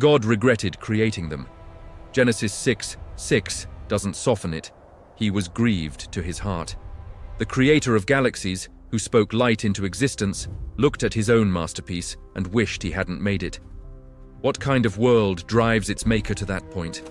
God regretted creating them. Genesis 6:6 doesn't soften it. He was grieved to his heart. The creator of galaxies, who spoke light into existence, looked at his own masterpiece and wished he hadn't made it. What kind of world drives its maker to that point?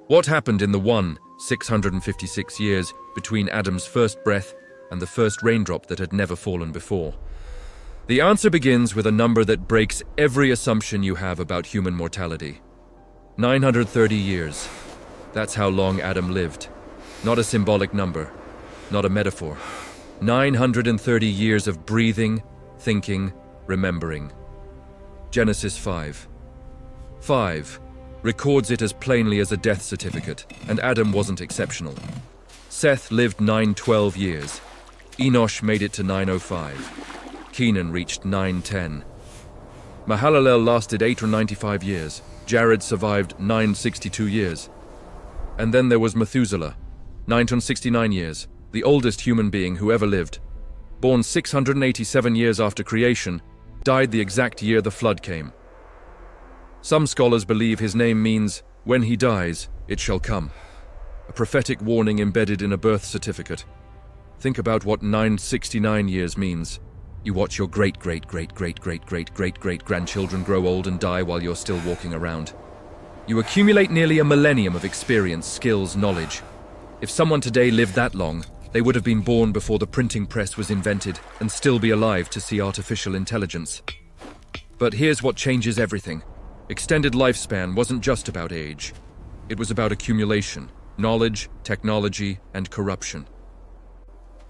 What happened in the 656 years between Adam's first breath and the first raindrop that had never fallen before? The answer begins with a number that breaks every assumption you have about human mortality. 930 years. That's how long Adam lived. Not a symbolic number, not a metaphor. 930 years of breathing, thinking, remembering. Genesis 5 records it as plainly as a death certificate, and Adam wasn't exceptional. Seth lived 912 years. Enosh made it to 905. Kenan reached 910. Mahalalel lasted 895 years. Jared survived 962 years. And then there was Methuselah, 969 years, the oldest human being who ever lived. Born 687 years after creation, died the exact year the flood came. Some scholars believe his name means, when he dies, it shall come. A prophetic warning embedded in a birth certificate. Think about what 969 years means. You watch your great-great-great-great-great-great-great-grandchildren grow old and die while you're still walking around. You accumulate nearly a millennium of experience, skills, knowledge. If someone today lived that long, they would have been born before the printing press was invented and still be alive to see artificial intelligence. But here's what changes everything. Extended lifespan wasn't just about age. It was about accumulation, knowledge, technology, and corruption.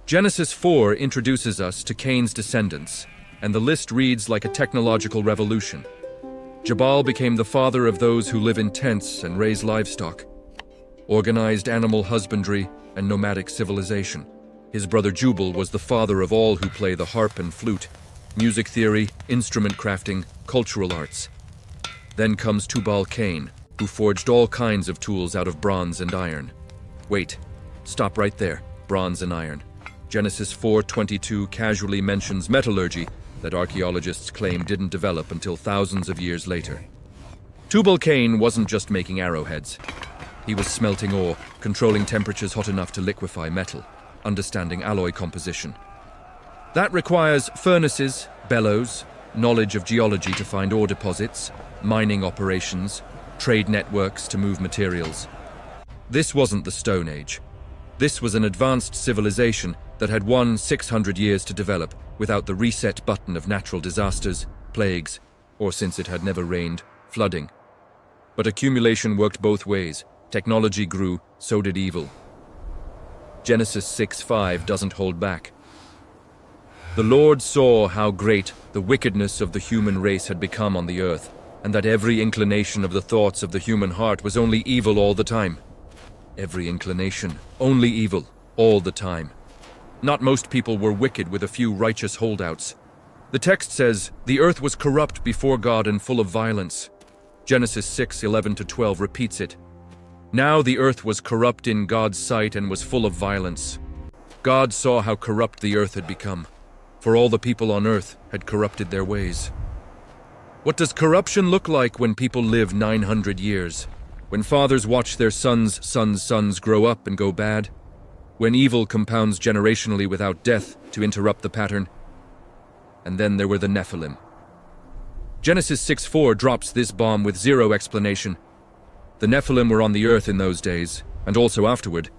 Genesis 4 introduces us to Cain's descendants, and the list reads like a technological revolution. Jabal became the father of those who live in tents and raise livestock. Organized animal husbandry and nomadic civilization. His brother Jubal was the father of all who play the harp and flute, music theory, instrument crafting, cultural arts. Then comes Tubal-Cain, who forged all kinds of tools out of bronze and iron. Wait, stop right there, bronze and iron. Genesis 4:22 casually mentions metallurgy that archaeologists claim didn't develop until thousands of years later. Tubal-Cain wasn't just making arrowheads. He was smelting ore, controlling temperatures hot enough to liquefy metal, understanding alloy composition. That requires furnaces, bellows, knowledge of geology to find ore deposits, mining operations, trade networks to move materials. This wasn't the Stone Age. This was an advanced civilization that had 600 years to develop without the reset button of natural disasters, plagues, or since it had never rained, flooding. But accumulation worked both ways. Technology grew, so did evil. Genesis 6:5 doesn't hold back. The Lord saw how great the wickedness of the human race had become on the earth, and that every inclination of the thoughts of the human heart was only evil all the time. Every inclination, only evil, all the time. Not most people were wicked with a few righteous holdouts. The text says, the earth was corrupt before God and full of violence. Genesis 6:11-12 repeats it. Now the earth was corrupt in God's sight and was full of violence. God saw how corrupt the earth had become, for all the people on earth had corrupted their ways. What does corruption look like when people live 900 years? When fathers watch their sons' grow up and go bad? When evil compounds generationally without death to interrupt the pattern? And then there were the Nephilim. Genesis 6:4 drops this bomb with zero explanation. The Nephilim were on the earth in those days, and also afterward,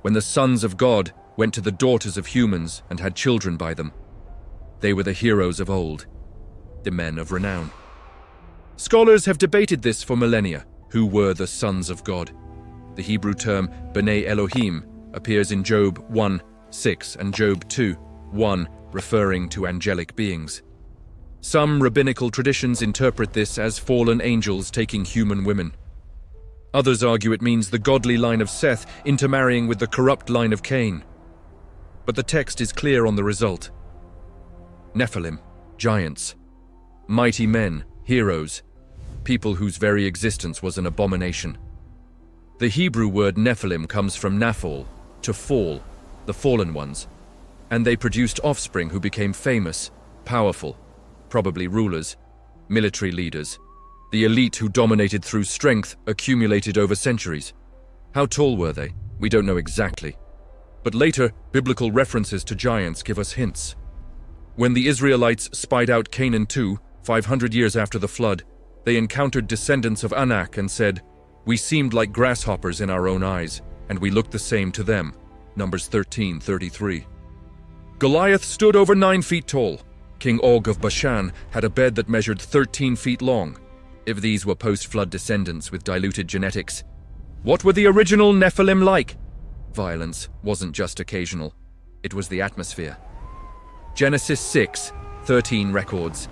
when the sons of God went to the daughters of humans and had children by them. They were the heroes of old, the men of renown. Scholars have debated this for millennia. Who were the sons of God? The Hebrew term B'nai Elohim appears in Job 1:6 and Job 2:1, referring to angelic beings. Some rabbinical traditions interpret this as fallen angels taking human women. Others argue it means the godly line of Seth intermarrying with the corrupt line of Cain. But the text is clear on the result. Nephilim, giants, mighty men, heroes, people whose very existence was an abomination. The Hebrew word Nephilim comes from Naphal, to fall, the fallen ones, and they produced offspring who became famous, powerful, probably rulers, military leaders. The elite who dominated through strength accumulated over centuries. How tall were they? We don't know exactly. But later, biblical references to giants give us hints. When the Israelites spied out Canaan II, 500 years after the flood, they encountered descendants of Anak and said, "We seemed like grasshoppers in our own eyes, and we looked the same to them." Numbers 13:33. Goliath stood over 9 feet tall. King Og of Bashan had a bed that measured 13 feet long. If these were post-flood descendants with diluted genetics, what were the original Nephilim like? Violence wasn't just occasional. It was the atmosphere. Genesis 6:13 records,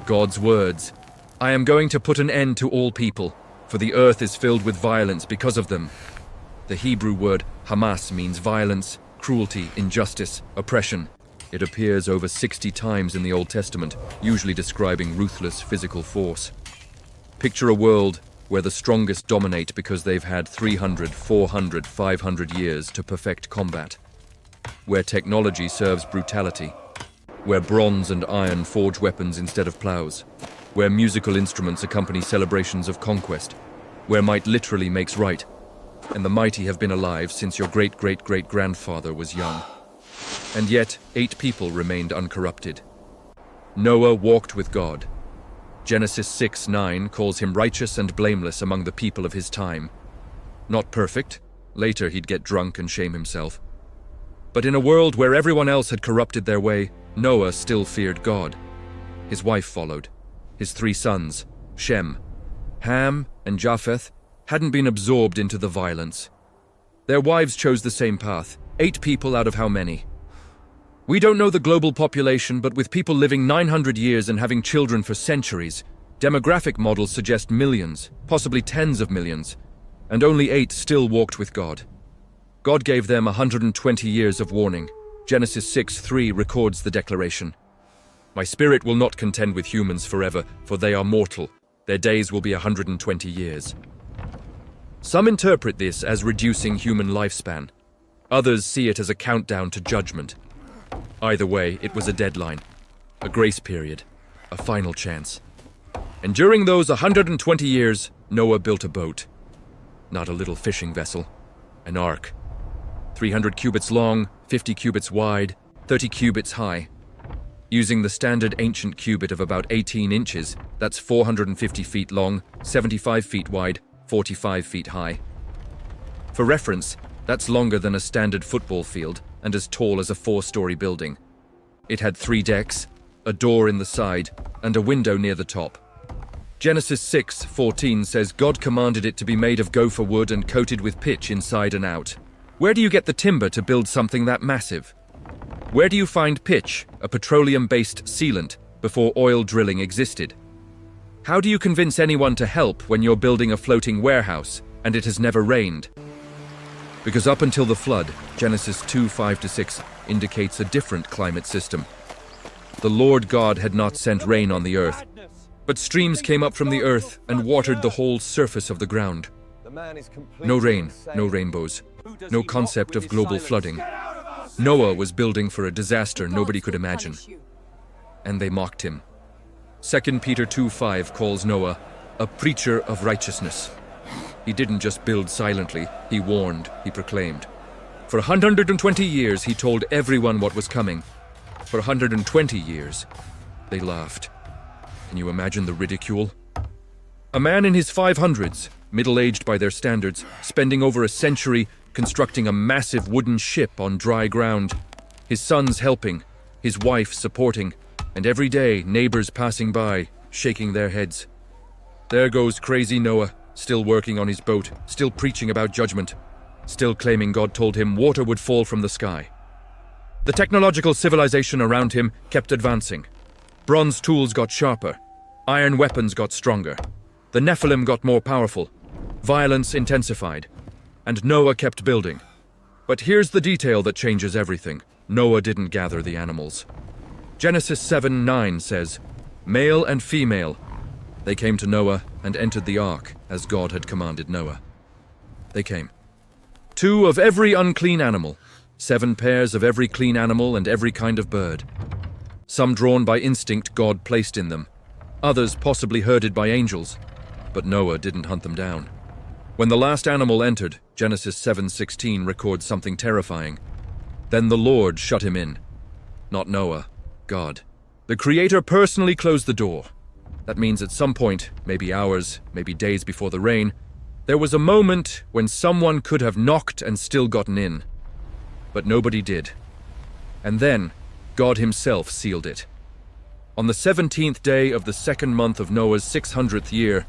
God's words, "I am going to put an end to all people, for the earth is filled with violence because of them." The Hebrew word Hamas means violence, cruelty, injustice, oppression. It appears over 60 times in the Old Testament, usually describing ruthless physical force. Picture a world where the strongest dominate because they've had 300, 400, 500 years to perfect combat. Where technology serves brutality. Where bronze and iron forge weapons instead of plows. Where musical instruments accompany celebrations of conquest. Where might literally makes right. And the mighty have been alive since your great-great-great-grandfather was young. And yet, 8 people remained uncorrupted. Noah walked with God. Genesis 6:9 calls him righteous and blameless among the people of his time. Not perfect. Later he'd get drunk and shame himself. But in a world where everyone else had corrupted their way, Noah still feared God. His wife followed. His 3 sons, Shem, Ham, and Japheth, hadn't been absorbed into the violence. Their wives chose the same path. 8 people out of how many? We don't know the global population, but with people living 900 years and having children for centuries, demographic models suggest millions, possibly tens of millions, and only 8 still walked with God. God gave them 120 years of warning. Genesis 6:3 records the declaration. "My spirit will not contend with humans forever, for they are mortal. Their days will be 120 years. Some interpret this as reducing human lifespan. Others see it as a countdown to judgment. Either way, it was a deadline, a grace period, a final chance. And during those 120 years, Noah built a boat. Not a little fishing vessel, an ark. 300 cubits long, 50 cubits wide, 30 cubits high. Using the standard ancient cubit of about 18 inches, that's 450 feet long, 75 feet wide, 45 feet high. For reference, that's longer than a standard football field and as tall as a 4-story building. It had 3 decks, a door in the side, and a window near the top. Genesis 6:14 says God commanded it to be made of gopher wood and coated with pitch inside and out. Where do you get the timber to build something that massive? Where do you find pitch, a petroleum-based sealant, before oil drilling existed? How do you convince anyone to help when you're building a floating warehouse and it has never rained? Because up until the flood, Genesis 2:5-6 indicates a different climate system. The Lord God had not sent rain on the earth, but streams came up from the earth and watered the whole surface of the ground. No rain, no rainbows, no concept of global flooding. Noah was building for a disaster nobody could imagine. And they mocked him. 2 Peter 2:5 calls Noah a preacher of righteousness. He didn't just build silently, he warned, he proclaimed. For 120 years he told everyone what was coming. For 120 years, they laughed. Can you imagine the ridicule? A man in his 500s, middle-aged by their standards, spending over a century constructing a massive wooden ship on dry ground. His sons helping, his wife supporting, and every day neighbors passing by, shaking their heads. There goes crazy Noah, still working on his boat, still preaching about judgment, still claiming God told him water would fall from the sky. The technological civilization around him kept advancing. Bronze tools got sharper. Iron weapons got stronger. The Nephilim got more powerful. Violence intensified. And Noah kept building. But here's the detail that changes everything. Noah didn't gather the animals. Genesis 7:9 says, "Male and female, they came to Noah and entered the ark, as God had commanded Noah." They came. 2 of every unclean animal, 7 pairs of every clean animal and every kind of bird. Some drawn by instinct God placed in them, others possibly herded by angels, but Noah didn't hunt them down. When the last animal entered, Genesis 7:16 records something terrifying. Then the Lord shut him in. Not Noah, God. The Creator personally closed the door. That means at some point, maybe hours, maybe days before the rain, there was a moment when someone could have knocked and still gotten in. But nobody did. And then, God himself sealed it. On the 17th day of the second month of Noah's 600th year,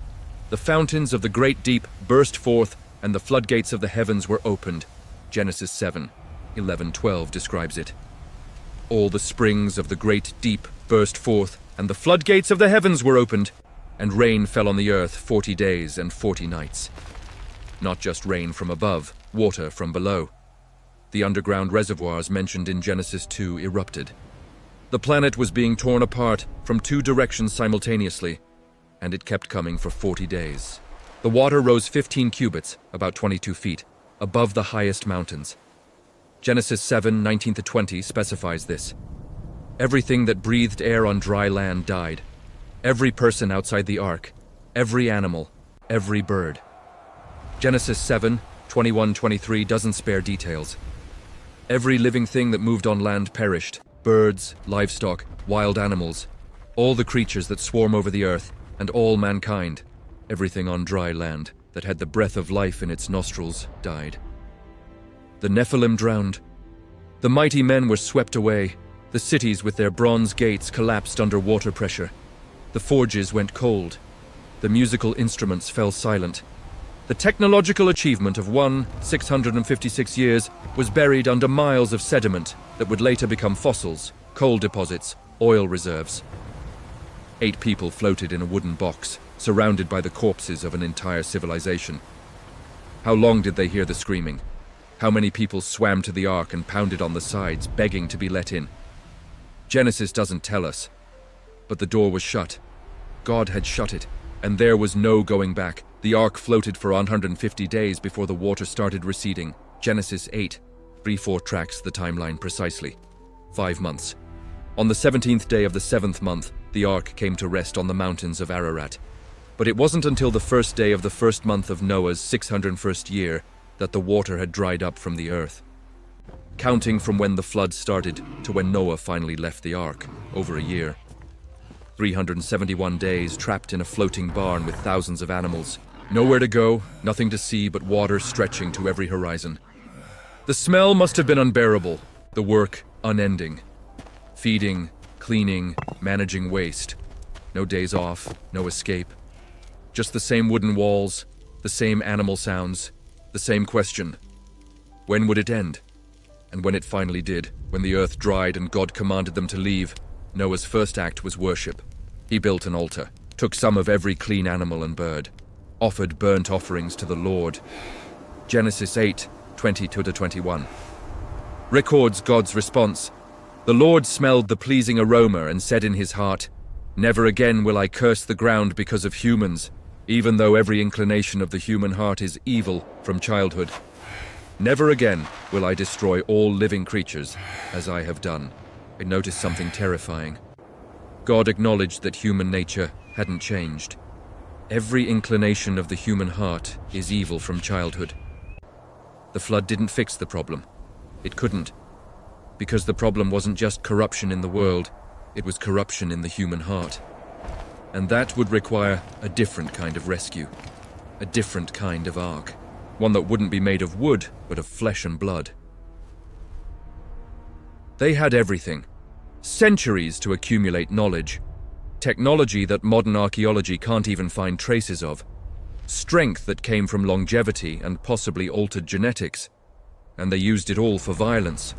the fountains of the great deep burst forth and the floodgates of the heavens were opened. Genesis 7:11-12 describes it. All the springs of the great deep burst forth and the floodgates of the heavens were opened, and rain fell on the earth 40 days and 40 nights. Not just rain from above, water from below. The underground reservoirs mentioned in Genesis 2 erupted. The planet was being torn apart from two directions simultaneously, and it kept coming for 40 days. The water rose 15 cubits, about 22 feet, above the highest mountains. Genesis 7:19-20 specifies this. Everything that breathed air on dry land died. Every person outside the ark, every animal, every bird. Genesis 7:21-23 doesn't spare details. Every living thing that moved on land perished. Birds, livestock, wild animals, all the creatures that swarm over the earth, and all mankind, everything on dry land that had the breath of life in its nostrils, died. The Nephilim drowned. The mighty men were swept away. The cities with their bronze gates collapsed under water pressure. The forges went cold. The musical instruments fell silent. The technological achievement of 656 years was buried under miles of sediment that would later become fossils, coal deposits, oil reserves. 8 people floated in a wooden box, surrounded by the corpses of an entire civilization. How long did they hear the screaming? How many people swam to the ark and pounded on the sides, begging to be let in? Genesis doesn't tell us, but the door was shut. God had shut it, and there was no going back. The ark floated for 150 days before the water started receding. Genesis 8:3-4 tracks the timeline precisely. 5 months. On the 17th day of the 7th month, the ark came to rest on the mountains of Ararat. But it wasn't until the first day of the first month of Noah's 601st year that the water had dried up from the earth. Counting from when the flood started to when Noah finally left the ark, over a year. 371 days trapped in a floating barn with thousands of animals. Nowhere to go, nothing to see but water stretching to every horizon. The smell must have been unbearable, the work unending. Feeding, cleaning, managing waste. No days off, no escape. Just the same wooden walls, the same animal sounds, the same question. When would it end? And when it finally did, when the earth dried and God commanded them to leave, Noah's first act was worship. He built an altar, took some of every clean animal and bird, offered burnt offerings to the Lord. Genesis 8:22-21 records God's response. The Lord smelled the pleasing aroma and said in his heart, "Never again will I curse the ground because of humans, even though every inclination of the human heart is evil from childhood. Never again will I destroy all living creatures, as I have done." I noticed something terrifying. God acknowledged that human nature hadn't changed. Every inclination of the human heart is evil from childhood. The flood didn't fix the problem. It couldn't. Because the problem wasn't just corruption in the world, it was corruption in the human heart. And that would require a different kind of rescue. A different kind of ark. One that wouldn't be made of wood, but of flesh and blood. They had everything. Centuries to accumulate knowledge. Technology that modern archaeology can't even find traces of. Strength that came from longevity and possibly altered genetics. And they used it all for violence.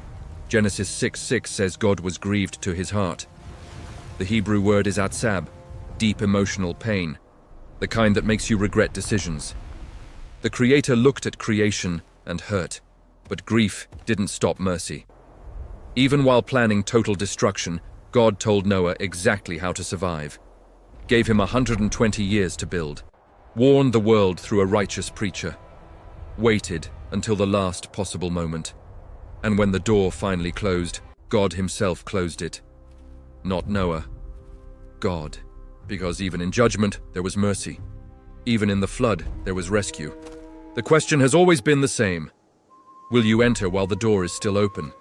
Genesis 6:6 says God was grieved to his heart. The Hebrew word is atzab, deep emotional pain, the kind that makes you regret decisions. The Creator looked at creation and hurt, but grief didn't stop mercy. Even while planning total destruction, God told Noah exactly how to survive. Gave him 120 years to build. Warned the world through a righteous preacher. Waited until the last possible moment. And when the door finally closed, God himself closed it. Not Noah. God. because even in judgment, there was mercy. Even in the flood, there was rescue. The question has always been the same. Will you enter while the door is still open?